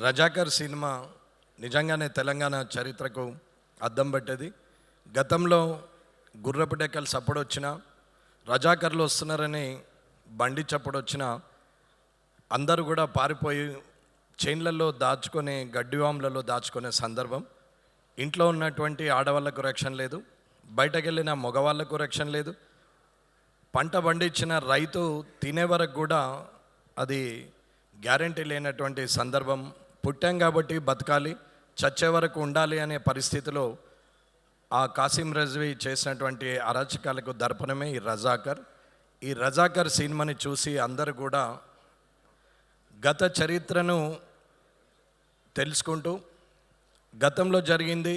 Razakar cinema నిజంగానే తెలంగాణ చరిత్రకు అద్దం పట్టేది. గతంలో గుర్రపు డెక్కలు సప్పుడు వచ్చినా, రజాకర్లు వస్తున్నారని బండి చప్పుడు వచ్చినా అందరూ కూడా పారిపోయి చైన్లలో దాచుకొని గడ్డివాములలో దాచుకునే సందర్భం. ఇంట్లో ఉన్నటువంటి ఆడవాళ్ళకు రక్షణ లేదు, బయటకు వెళ్ళిన మగవాళ్ళకు రక్షణ లేదు. పంట పండించిన రైతు తినే వరకు కూడా అది గ్యారంటీ లేనటువంటి సందర్భం. పుట్టాం కాబట్టి బతకాలి, చచ్చే వరకు ఉండాలి అనే పరిస్థితిలో ఆ కాసిం రజ్వీ చేసినటువంటి అరాచకాలకు దర్పణమే ఈ రజాకర్. ఈ రజాకర్ సినిమాని చూసి అందరూ కూడా గత చరిత్రను తెలుసుకుంటూ, గతంలో జరిగింది,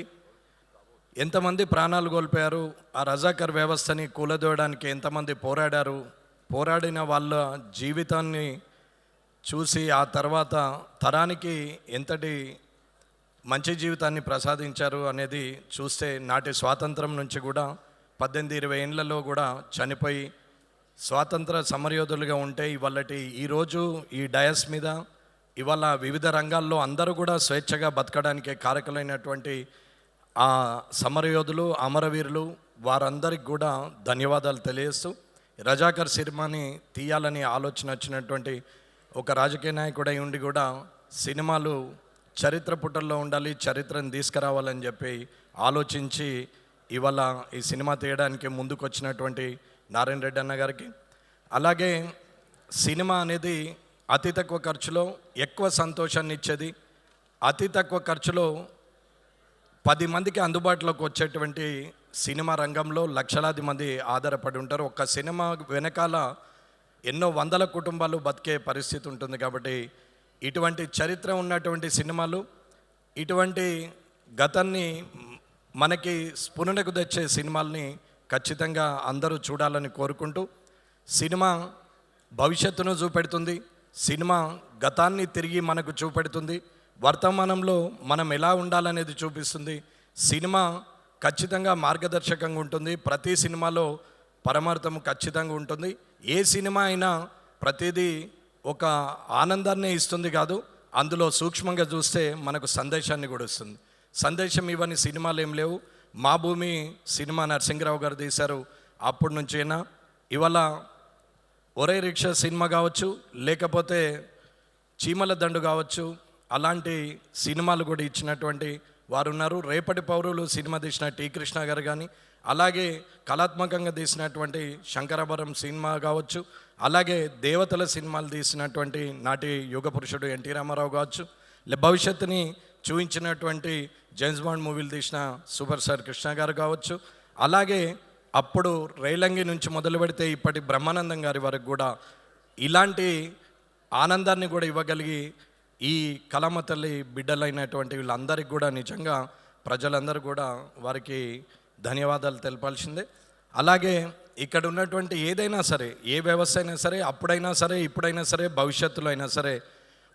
ఎంతమంది ప్రాణాలు కోల్పోయారు, ఆ రజాకర్ వ్యవస్థని కూలదోయడానికి ఎంతమంది పోరాడారు, పోరాడిన వాళ్ళ జీవితాన్ని చూసి ఆ తర్వాత తరానికి ఎంతటి మంచి జీవితాన్ని ప్రసాదించారు అనేది చూస్తే, నాటి స్వాతంత్రం నుంచి కూడా 18-20 ఏళ్లలో కూడా చనిపోయి స్వాతంత్ర సమరయోధులుగా ఉంటే ఇవాళటి ఈరోజు ఈ డయస్ మీద ఇవాళ వివిధ రంగాల్లో అందరూ కూడా స్వేచ్ఛగా బతకడానికి కారకులైనటువంటి ఆ సమరయోధులు, అమరవీరులు, వారందరికి కూడా ధన్యవాదాలు తెలియజేస్తూ, రజాకర్ సినిమాని తీయాలని ఆలోచన వచ్చినటువంటి ఒక రాజకీయ నాయకుడై ఉండి కూడా సినిమాలు చరిత్ర పుటల్లో ఉండాలి, చరిత్రను తీసుకురావాలని చెప్పి ఆలోచించి ఇవాళ ఈ సినిమా తీయడానికి ముందుకు వచ్చినటువంటి నారాయణ రెడ్డి అన్న గారికి, అలాగే సినిమా అనేది అతి తక్కువ ఖర్చులో ఎక్కువ సంతోషాన్ని ఇచ్చేది, అతి తక్కువ ఖర్చులో 10 మందికి అందుబాటులోకి వచ్చేటువంటి సినిమా రంగంలో లక్షలాది మంది ఆధారపడి ఉంటారు. ఒక సినిమా వెనకాల ఎన్నో వందల కుటుంబాలు బతికే పరిస్థితి ఉంటుంది. కాబట్టి ఇటువంటి చరిత్ర ఉన్నటువంటి సినిమాలు, ఇటువంటి గతాన్ని మనకి స్ఫురణకు తెచ్చే సినిమాల్ని ఖచ్చితంగా అందరూ చూడాలని కోరుకుంటూ, సినిమా భవిష్యత్తును చూపెడుతుంది, సినిమా గతాన్ని తిరిగి మనకు చూపెడుతుంది, వర్తమానంలో మనం ఎలా ఉండాలనేది చూపిస్తుంది. సినిమా ఖచ్చితంగా మార్గదర్శకంగా ఉంటుంది. ప్రతి సినిమాలో పరమార్థం ఖచ్చితంగా ఉంటుంది. ఏ సినిమా అయినా ప్రతిదీ ఒక ఆనందాన్ని ఇస్తుంది కాదు, అందులో సూక్ష్మంగా చూస్తే మనకు సందేశాన్ని కూడా ఇస్తుంది. సందేశం ఇవన్నీ సినిమాలు ఏం లేవు. మా భూమి సినిమా నరసింహరావు గారు తీశారు, అప్పటి నుంచైనా ఇవాళ ఒరే రిక్షా సినిమా కావచ్చు, లేకపోతే చీమల దండు కావచ్చు, అలాంటి సినిమాలు కూడా ఇచ్చినటువంటి వారు ఉన్నారు. రేపటి పౌరులు సినిమా తీసిన టి కృష్ణ గారు కానీ, అలాగే కళాత్మకంగా తీసినటువంటి శంకరాభరణం సినిమా కావచ్చు, అలాగే దేవతల సినిమాలు తీసినటువంటి నాటి యుగ పురుషుడు ఎన్టీ రామారావు కావచ్చు, భవిష్యత్తుని చూపించినటువంటి జేమ్స్ బాండ్ మూవీలు తీసిన సూపర్ స్టార్ కృష్ణ గారు కావచ్చు, అలాగే అప్పుడు రైలంగి నుంచి మొదలు పెడితే ఇప్పటి బ్రహ్మానందం గారి వరకు కూడా ఇలాంటి ఆనందాన్ని కూడా ఇవ్వగలిగి ఈ కళామ తల్లి బిడ్డలైనటువంటి వీళ్ళందరికీ కూడా నిజంగా ప్రజలందరూ కూడా వారికి ధన్యవాదాలు తెలపాల్సిందే. అలాగే ఇక్కడ ఉన్నటువంటి ఏదైనా సరే, ఏ వ్యవస్థ అయినా సరే, అప్పుడైనా సరే, ఇప్పుడైనా సరే, భవిష్యత్తులో అయినా సరే,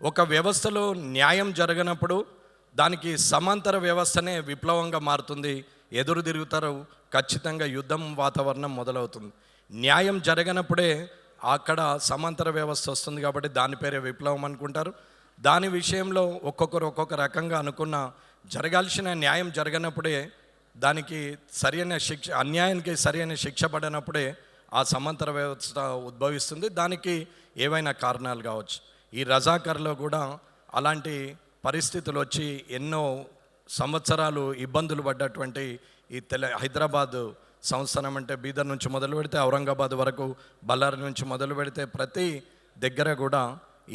ఒక వ్యవస్థలో న్యాయం జరగనప్పుడు దానికి సమాంతర వ్యవస్థనే విప్లవంగా మారుతుంది. ఎదురు తిరుగుతారు, ఖచ్చితంగా యుద్ధం వాతావరణం మొదలవుతుంది. న్యాయం జరగనప్పుడే అక్కడ సమాంతర వ్యవస్థ వస్తుంది. కాబట్టి దాని పేరే విప్లవం అనుకుంటారు. దాని విషయంలో ఒక్కొక్కరు ఒక్కొక్క రకంగా అనుకున్న, జరగాల్సిన న్యాయం జరగనప్పుడే, దానికి సరైన శిక్ష, అన్యాయానికి సరైన శిక్ష పడినప్పుడే ఆ సమాంతర వ్యవస్థ ఉద్భవిస్తుంది. దానికి ఏవైనా కారణాలు కావచ్చు. ఈ రజాకర్లో కూడా అలాంటి పరిస్థితులు వచ్చి ఎన్నో సంవత్సరాలు ఇబ్బందులు పడ్డటువంటి ఈ హైదరాబాద్ సంస్థానం, అంటే బీదర్ నుంచి మొదలు పెడితే ఔరంగాబాద్ వరకు, బళ్ళారి నుంచి మొదలు పెడితే ప్రతి దగ్గర కూడా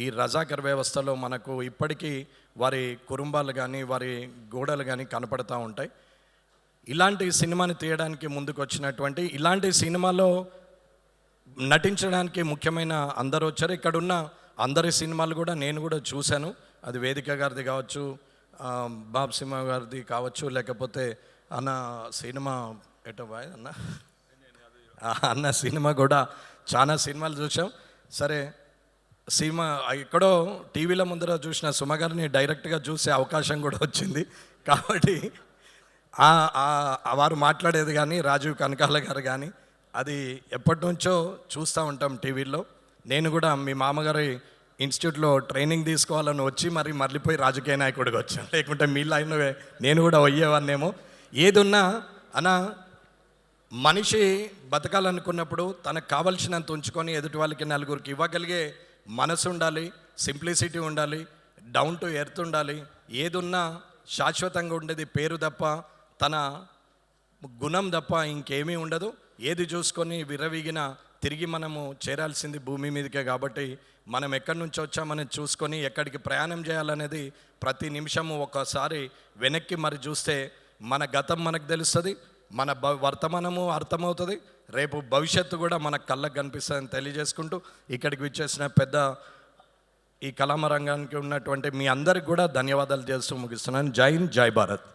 ఈ రజాకర్ వ్యవస్థలో మనకు ఇప్పటికీ వారి కుటుంబాలు కానీ, వారి గోడలు కానీ కనపడతా ఉంటాయి. ఇలాంటి సినిమాని తీయడానికి ముందుకు వచ్చినటువంటి, ఇలాంటి సినిమాలో నటించడానికి ముఖ్యమైన అందరూ వచ్చారు. ఇక్కడున్న అందరి సినిమాలు కూడా నేను కూడా చూశాను. అది వేదిక గారిది కావచ్చు, బాబ్ సింహ గారిది కావచ్చు, లేకపోతే అన్న సినిమా బాయ్ అన్న సినిమా కూడా చాలా సినిమాలు చూసాం. సరే, సినిమా ఎక్కడో టీవీల ముందర చూసిన సుమ గారిని డైరెక్ట్గా చూసే అవకాశం కూడా వచ్చింది. కాబట్టి వారు మాట్లాడేది కానీ, రాజీవ్ కనకాల గారు కానీ, అది ఎప్పటి నుంచో చూస్తూ ఉంటాం టీవీల్లో. నేను కూడా మీ మామగారి ఇన్స్టిట్యూట్లో ట్రైనింగ్ తీసుకోవాలని వచ్చి మరి మళ్ళీపోయి రాజకీయ నాయకుడిగా వచ్చాను. లేకుంటే మీ లైన్లో నేను కూడా అయ్యేవాన్నేమో. ఏదున్నా అన్న, మనిషి బతకాలనుకున్నప్పుడు తనకు కావలసినంత ఉంచుకొని ఎదుటి వాళ్ళకి నలుగురికి ఇవ్వగలిగే మనసు ఉండాలి, సింప్లిసిటీ ఉండాలి, డౌన్ టు ఎర్త్ ఉండాలి. ఏదున్నా శాశ్వతంగా ఉండేది పేరు తప్ప, తన గుణం తప్ప ఇంకేమీ ఉండదు. ఏది చూసుకొని విర్రవీగిన తిరిగి మనము చేరాల్సింది భూమి మీదకే. కాబట్టి మనం ఎక్కడి నుంచి వచ్చామని చూసుకొని ఎక్కడికి ప్రయాణం చేయాలనేది ప్రతి నిమిషము ఒకసారి వెనక్కి మరి చూస్తే మన గతం మనకు తెలుస్తుంది, మన వర్తమానము అర్థమవుతుంది, రేపు భవిష్యత్తు కూడా మన కళ్ళకు కనిపిస్తుందని తెలియజేసుకుంటూ ఇక్కడికి విచ్చేసిన పెద్ద ఈ కళామ రంగానికి ఉన్నటువంటి మీ అందరికి కూడా ధన్యవాదాలు చేస్తూ ముగిస్తున్నాను. జై హింద్, జై భారత్.